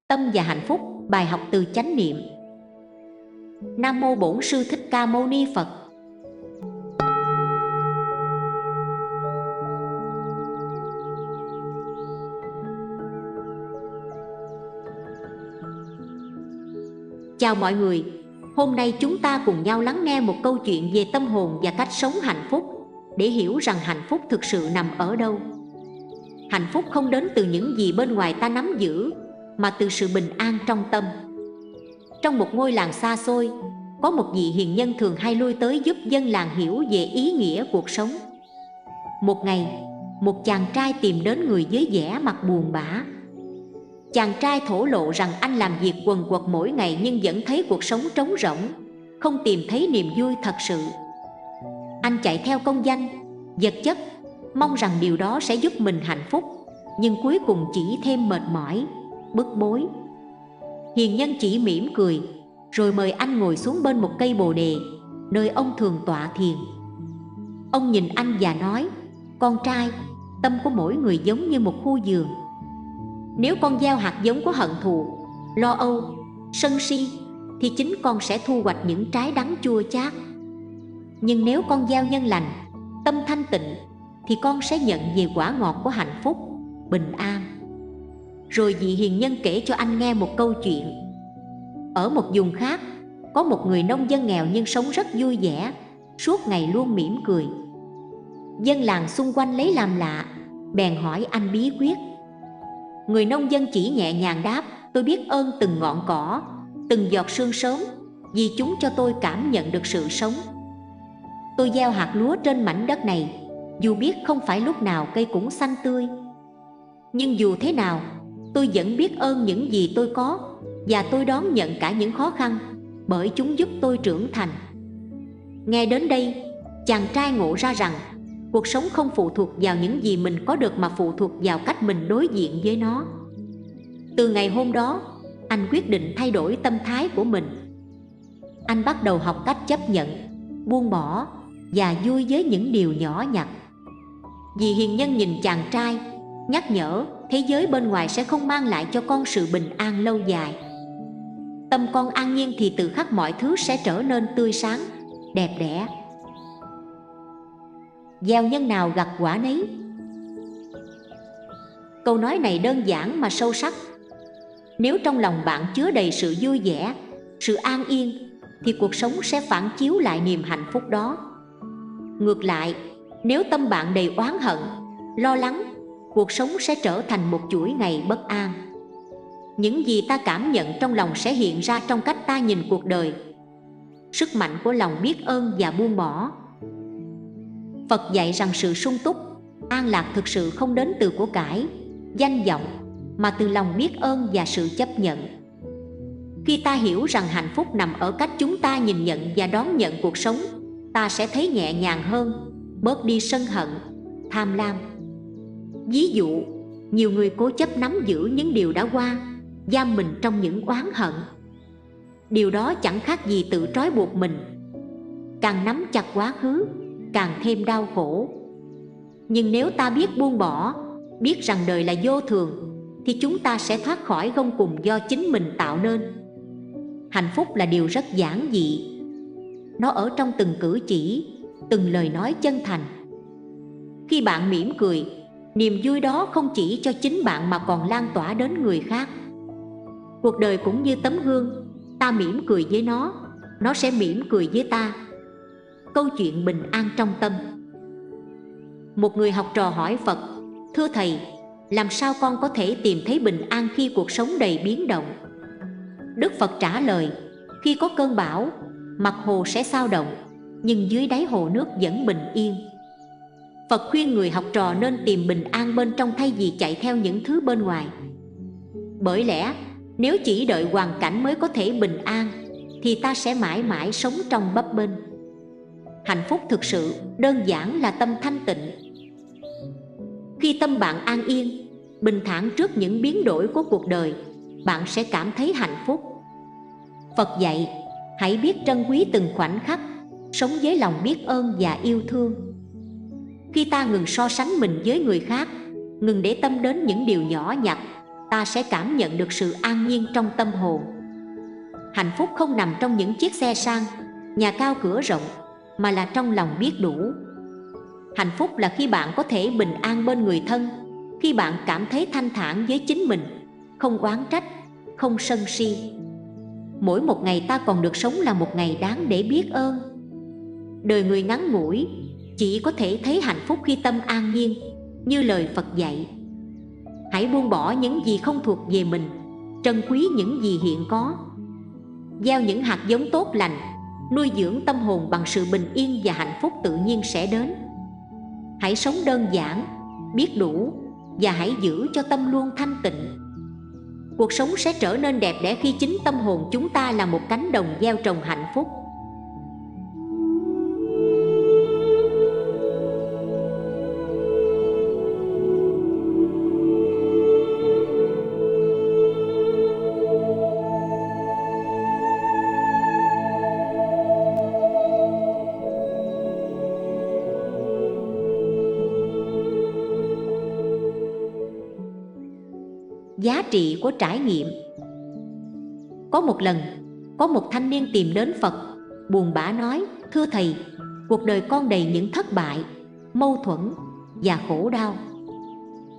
Tâm và hạnh phúc. Bài học từ chánh niệm. Nam mô Bổn Sư Thích Ca Mâu Ni Phật. Chào mọi người. Hôm nay chúng ta cùng nhau lắng nghe một câu chuyện về tâm hồn và cách sống hạnh phúc, để hiểu rằng hạnh phúc thực sự nằm ở đâu. Hạnh phúc không đến từ những gì bên ngoài ta nắm giữ, mà từ sự bình an trong tâm. Trong một ngôi làng xa xôi, có một vị hiền nhân thường hay lui tới giúp dân làng hiểu về ý nghĩa cuộc sống. Một ngày, một chàng trai tìm đến người với vẻ mặt buồn bã. Chàng trai thổ lộ rằng anh làm việc quần quật mỗi ngày nhưng vẫn thấy cuộc sống trống rỗng, không tìm thấy niềm vui thật sự. Anh chạy theo công danh, vật chất, mong rằng điều đó sẽ giúp mình hạnh phúc, nhưng cuối cùng chỉ thêm mệt mỏi, bức bối. Hiền nhân chỉ mỉm cười, rồi mời anh ngồi xuống bên một cây bồ đề, nơi ông thường tọa thiền. Ông nhìn anh và nói: "Con trai, tâm của mỗi người giống như một khu vườn. Nếu con gieo hạt giống của hận thù, lo âu, sân si, thì chính con sẽ thu hoạch những trái đắng chua chát. Nhưng nếu con gieo nhân lành, tâm thanh tịnh, thì con sẽ nhận về quả ngọt của hạnh phúc, bình an." Rồi vị hiền nhân kể cho anh nghe một câu chuyện. Ở một vùng khác, có một người nông dân nghèo nhưng sống rất vui vẻ, suốt ngày luôn mỉm cười. Dân làng xung quanh lấy làm lạ, bèn hỏi anh bí quyết. Người nông dân chỉ nhẹ nhàng đáp: "Tôi biết ơn từng ngọn cỏ, từng giọt sương sớm, vì chúng cho tôi cảm nhận được sự sống. Tôi gieo hạt lúa trên mảnh đất này, dù biết không phải lúc nào cây cũng xanh tươi. Nhưng dù thế nào, tôi vẫn biết ơn những gì tôi có, và tôi đón nhận cả những khó khăn, bởi chúng giúp tôi trưởng thành." Nghe đến đây, chàng trai ngộ ra rằng cuộc sống không phụ thuộc vào những gì mình có được, mà phụ thuộc vào cách mình đối diện với nó. Từ ngày hôm đó, anh quyết định thay đổi tâm thái của mình. Anh bắt đầu học cách chấp nhận, buông bỏ và vui với những điều nhỏ nhặt. Vì hiền nhân nhìn chàng trai, nhắc nhở thế giới bên ngoài sẽ không mang lại cho con sự bình an lâu dài. Tâm con an nhiên thì tự khắc mọi thứ sẽ trở nên tươi sáng, đẹp đẽ. Gieo nhân nào gặt quả nấy. Câu nói này đơn giản mà sâu sắc. Nếu trong lòng bạn chứa đầy sự vui vẻ, sự an yên, thì cuộc sống sẽ phản chiếu lại niềm hạnh phúc đó. Ngược lại, nếu tâm bạn đầy oán hận, lo lắng, cuộc sống sẽ trở thành một chuỗi ngày bất an. Những gì ta cảm nhận trong lòng sẽ hiện ra trong cách ta nhìn cuộc đời. Sức mạnh của lòng biết ơn và buông bỏ. Phật dạy rằng sự sung túc, an lạc thực sự không đến từ của cải, danh vọng, mà từ lòng biết ơn và sự chấp nhận. Khi ta hiểu rằng hạnh phúc nằm ở cách chúng ta nhìn nhận và đón nhận cuộc sống, ta sẽ thấy nhẹ nhàng hơn, bớt đi sân hận, tham lam. Ví dụ, nhiều người cố chấp nắm giữ những điều đã qua, giam mình trong những oán hận. Điều đó chẳng khác gì tự trói buộc mình. Càng nắm chặt quá khứ, càng thêm đau khổ. Nhưng nếu ta biết buông bỏ, biết rằng đời là vô thường, thì chúng ta sẽ thoát khỏi gông cùm do chính mình tạo nên. Hạnh phúc là điều rất giản dị. Nó ở trong từng cử chỉ, từng lời nói chân thành. Khi bạn mỉm cười, niềm vui đó không chỉ cho chính bạn mà còn lan tỏa đến người khác. Cuộc đời cũng như tấm gương, ta mỉm cười với nó sẽ mỉm cười với ta. Câu chuyện bình an trong tâm. Một người học trò hỏi Phật: "Thưa Thầy, làm sao con có thể tìm thấy bình an khi cuộc sống đầy biến động?" Đức Phật trả lời: "Khi có cơn bão, mặt hồ sẽ xao động, nhưng dưới đáy hồ nước vẫn bình yên." Phật khuyên người học trò nên tìm bình an bên trong thay vì chạy theo những thứ bên ngoài. Bởi lẽ, nếu chỉ đợi hoàn cảnh mới có thể bình an, thì ta sẽ mãi mãi sống trong bấp bênh. Hạnh phúc thực sự đơn giản là tâm thanh tịnh. Khi tâm bạn an yên, bình thản trước những biến đổi của cuộc đời, bạn sẽ cảm thấy hạnh phúc. Phật dạy: hãy biết trân quý từng khoảnh khắc, sống với lòng biết ơn và yêu thương. Khi ta ngừng so sánh mình với người khác, ngừng để tâm đến những điều nhỏ nhặt, ta sẽ cảm nhận được sự an nhiên trong tâm hồn. Hạnh phúc không nằm trong những chiếc xe sang, nhà cao cửa rộng, mà là trong lòng biết đủ. Hạnh phúc là khi bạn có thể bình an bên người thân, khi bạn cảm thấy thanh thản với chính mình, không oán trách, không sân si. Mỗi một ngày ta còn được sống là một ngày đáng để biết ơn. Đời người ngắn ngủi, chỉ có thể thấy hạnh phúc khi tâm an nhiên, như lời Phật dạy. Hãy buông bỏ những gì không thuộc về mình, trân quý những gì hiện có. Gieo những hạt giống tốt lành, nuôi dưỡng tâm hồn bằng sự bình yên và hạnh phúc tự nhiên sẽ đến. Hãy sống đơn giản, biết đủ, và hãy giữ cho tâm luôn thanh tịnh. Cuộc sống sẽ trở nên đẹp đẽ khi chính tâm hồn chúng ta là một cánh đồng gieo trồng hạnh phúc. Giá trị của trải nghiệm. Có một lần, có một thanh niên tìm đến Phật, buồn bã nói: "Thưa Thầy, cuộc đời con đầy những thất bại, mâu thuẫn và khổ đau.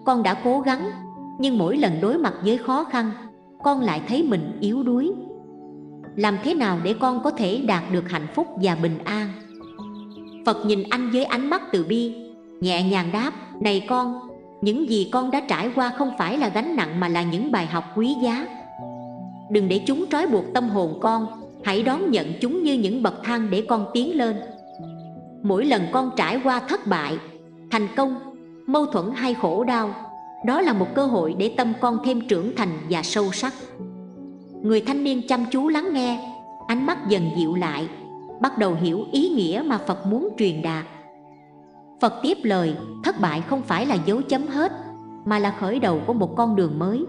Con đã cố gắng, nhưng mỗi lần đối mặt với khó khăn, con lại thấy mình yếu đuối. Làm thế nào để con có thể đạt được hạnh phúc và bình an?" Phật nhìn anh với ánh mắt từ bi, nhẹ nhàng đáp: "Này con, những gì con đã trải qua không phải là gánh nặng mà là những bài học quý giá. Đừng để chúng trói buộc tâm hồn con, hãy đón nhận chúng như những bậc thang để con tiến lên. Mỗi lần con trải qua thất bại, thành công, mâu thuẫn hay khổ đau, đó là một cơ hội để tâm con thêm trưởng thành và sâu sắc." Người thanh niên chăm chú lắng nghe, ánh mắt dần dịu lại, bắt đầu hiểu ý nghĩa mà Phật muốn truyền đạt. Phật tiếp lời: "Thất bại không phải là dấu chấm hết, mà là khởi đầu của một con đường mới.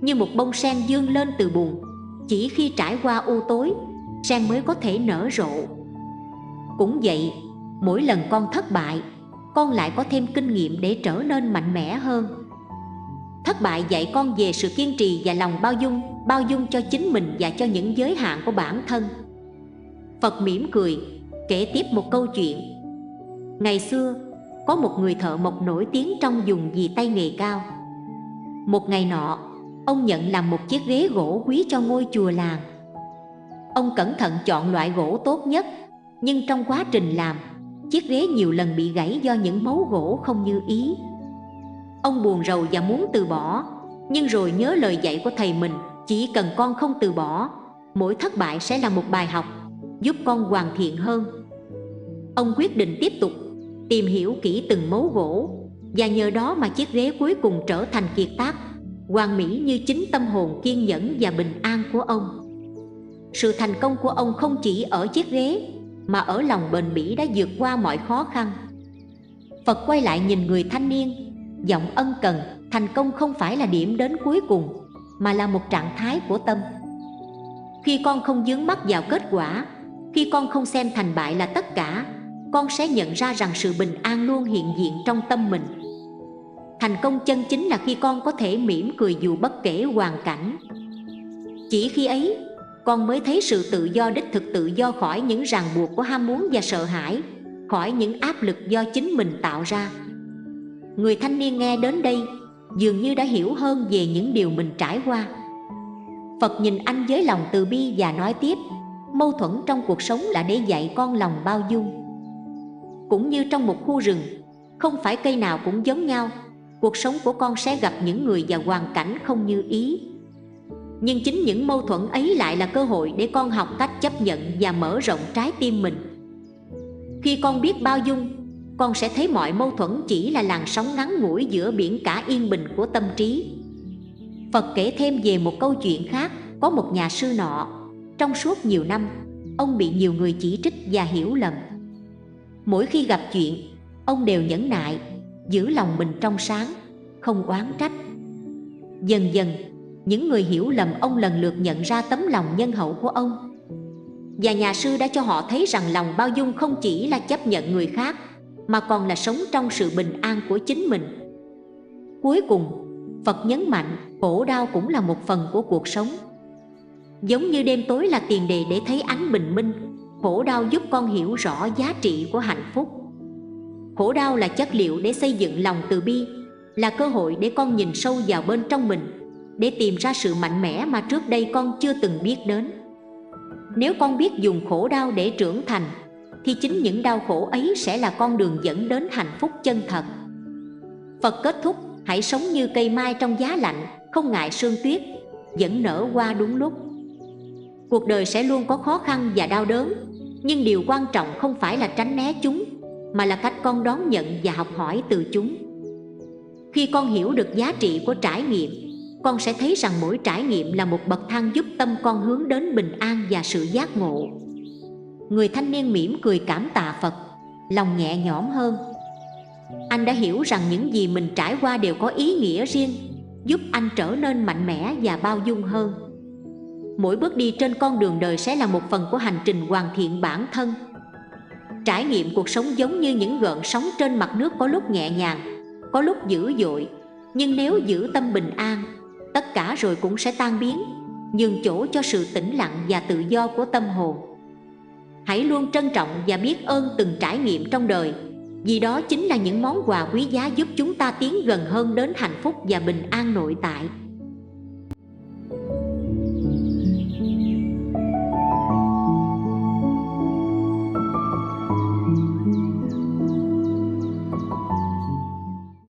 Như một bông sen vươn lên từ bùn, chỉ khi trải qua u tối, sen mới có thể nở rộ. Cũng vậy, mỗi lần con thất bại, con lại có thêm kinh nghiệm để trở nên mạnh mẽ hơn. Thất bại dạy con về sự kiên trì và lòng bao dung cho chính mình và cho những giới hạn của bản thân." Phật mỉm cười, kể tiếp một câu chuyện. Ngày xưa, có một người thợ mộc nổi tiếng trong vùng vì tay nghề cao. Một ngày nọ, ông nhận làm một chiếc ghế gỗ quý cho ngôi chùa làng. Ông cẩn thận chọn loại gỗ tốt nhất, nhưng trong quá trình làm, chiếc ghế nhiều lần bị gãy do những mấu gỗ không như ý. Ông buồn rầu và muốn từ bỏ, nhưng rồi nhớ lời dạy của thầy mình: "Chỉ cần con không từ bỏ, mỗi thất bại sẽ là một bài học, giúp con hoàn thiện hơn." Ông quyết định tiếp tục, tìm hiểu kỹ từng mấu gỗ, và nhờ đó mà chiếc ghế cuối cùng trở thành kiệt tác, hoàn mỹ như chính tâm hồn kiên nhẫn và bình an của ông. Sự thành công của ông không chỉ ở chiếc ghế, mà ở lòng bền bỉ đã vượt qua mọi khó khăn. Phật quay lại nhìn người thanh niên, giọng ân cần: "Thành công không phải là điểm đến cuối cùng, mà là một trạng thái của tâm. Khi con không vướng mắc vào kết quả, khi con không xem thành bại là tất cả, con sẽ nhận ra rằng sự bình an luôn hiện diện trong tâm mình. Thành công chân chính là khi con có thể mỉm cười dù bất kể hoàn cảnh. Chỉ khi ấy, con mới thấy sự tự do đích thực, tự do khỏi những ràng buộc của ham muốn và sợ hãi, khỏi những áp lực do chính mình tạo ra." Người thanh niên nghe đến đây, dường như đã hiểu hơn về những điều mình trải qua. Phật nhìn anh với lòng từ bi và nói tiếp: "Mâu thuẫn trong cuộc sống là để dạy con lòng bao dung. Cũng như trong một khu rừng, không phải cây nào cũng giống nhau, cuộc sống của con sẽ gặp những người và hoàn cảnh không như ý. Nhưng chính những mâu thuẫn ấy lại là cơ hội để con học cách chấp nhận và mở rộng trái tim mình. Khi con biết bao dung, con sẽ thấy mọi mâu thuẫn chỉ là làn sóng ngắn ngủi giữa biển cả yên bình của tâm trí." Phật kể thêm về một câu chuyện khác. Có một nhà sư nọ, trong suốt nhiều năm, ông bị nhiều người chỉ trích và hiểu lầm. Mỗi khi gặp chuyện, ông đều nhẫn nại, giữ lòng mình trong sáng, không oán trách. Dần dần, những người hiểu lầm ông lần lượt nhận ra tấm lòng nhân hậu của ông, và nhà sư đã cho họ thấy rằng lòng bao dung không chỉ là chấp nhận người khác, mà còn là sống trong sự bình an của chính mình. Cuối cùng, Phật nhấn mạnh: Khổ đau cũng là một phần của cuộc sống. Giống như đêm tối là tiền đề để thấy ánh bình minh, khổ đau giúp con hiểu rõ giá trị của hạnh phúc. Khổ đau là chất liệu để xây dựng lòng từ bi, là cơ hội để con nhìn sâu vào bên trong mình, để tìm ra sự mạnh mẽ mà trước đây con chưa từng biết đến. Nếu con biết dùng khổ đau để trưởng thành, thì chính những đau khổ ấy sẽ là con đường dẫn đến hạnh phúc chân thật. Phật kết thúc: hãy sống như cây mai trong giá lạnh, không ngại sương tuyết, vẫn nở hoa đúng lúc. Cuộc đời sẽ luôn có khó khăn và đau đớn, nhưng điều quan trọng không phải là tránh né chúng, mà là cách con đón nhận và học hỏi từ chúng. Khi con hiểu được giá trị của trải nghiệm, con sẽ thấy rằng mỗi trải nghiệm là một bậc thang giúp tâm con hướng đến bình an và sự giác ngộ. Người thanh niên mỉm cười cảm tạ Phật, lòng nhẹ nhõm hơn. Anh đã hiểu rằng những gì mình trải qua đều có ý nghĩa riêng, giúp anh trở nên mạnh mẽ và bao dung hơn. Mỗi bước đi trên con đường đời sẽ là một phần của hành trình hoàn thiện bản thân. Trải nghiệm cuộc sống giống như những gợn sóng trên mặt nước, có lúc nhẹ nhàng, có lúc dữ dội, nhưng nếu giữ tâm bình an, tất cả rồi cũng sẽ tan biến, nhường chỗ cho sự tĩnh lặng và tự do của tâm hồn. Hãy luôn trân trọng và biết ơn từng trải nghiệm trong đời, vì đó chính là những món quà quý giá giúp chúng ta tiến gần hơn đến hạnh phúc và bình an nội tại.